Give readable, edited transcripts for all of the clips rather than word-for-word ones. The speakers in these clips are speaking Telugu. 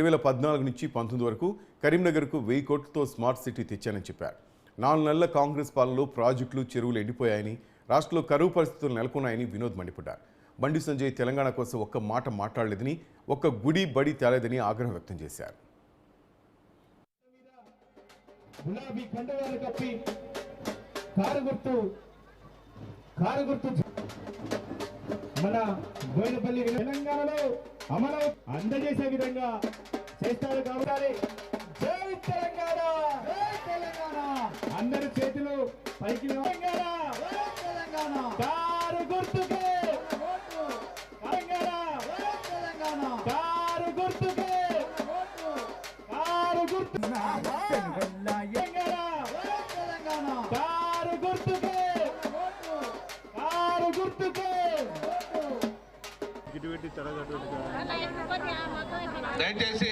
2014 నుంచి 19 వరకు కరీంనగర్కు 1000 కోట్లతో స్మార్ట్ సిటీ తెచ్చానని చెప్పారు. 4 నెలల కాంగ్రెస్ పాలనలో ప్రాజెక్టులు, చెరువులు ఎండిపోయాయని, రాష్ట్రంలో కరువు పరిస్థితులు నెలకొన్నాయని వినోద్ మండిపడ్డారు. బండి సంజయ్ తెలంగాణ కోసం ఒక్క మాట మాట్లాడలేదని, ఒక్క గుడి బడి తేలేదని ఆగ్రహం వ్యక్తం చేశారు. గులాబీ కండవాలు కప్పి కారు గుర్తు మన బోయినపల్లి తెలంగాణలో అమలు అందజేసే విధంగా చేస్తారు కాబట్టి జై తెలంగాణ, జై తెలంగాణ, అందరి చేతులు పైకి తెలంగాణ, జై తెలంగాణ, కారు గుర్తుకే తెలంగాణ, జై తెలంగాణ, కారు గుర్తుకే కారు గుర్తు దయచేసి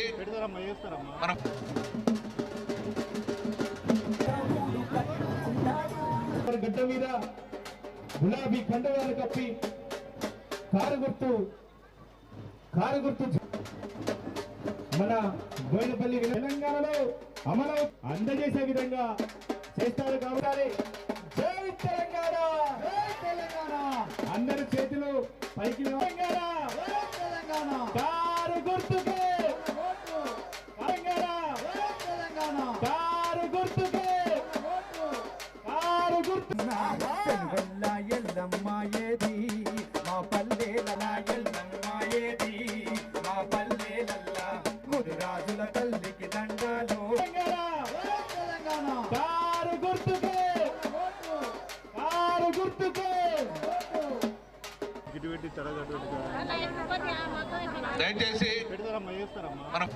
గడ్డ మీద గులాబీ కండవాలు కప్పి కారు గుర్తు మన బోయినపల్లి తెలంగాణలో అమలు అందజేసే విధంగా చేస్తారు కాబట్టి జై తెలంగాణ, జై తెలంగాణ, అందరి చేతులు పైకి తెలంగాణ, జై తెలంగాణ, కారు గుర్తుకే తెలంగాణ, జై తెలంగాణ, కారు గుర్తుకే కారు గుర్తు ఎల్లమ్మ ఏది మా పల్లెల ఎల్లమ్మ ఏది మా పల్లెలల్ల ముదిరాజుల తల్లికి దండాలు తెలంగాణ, కారు గుర్తుకే కారు గుర్తుకే దయచేసి మనం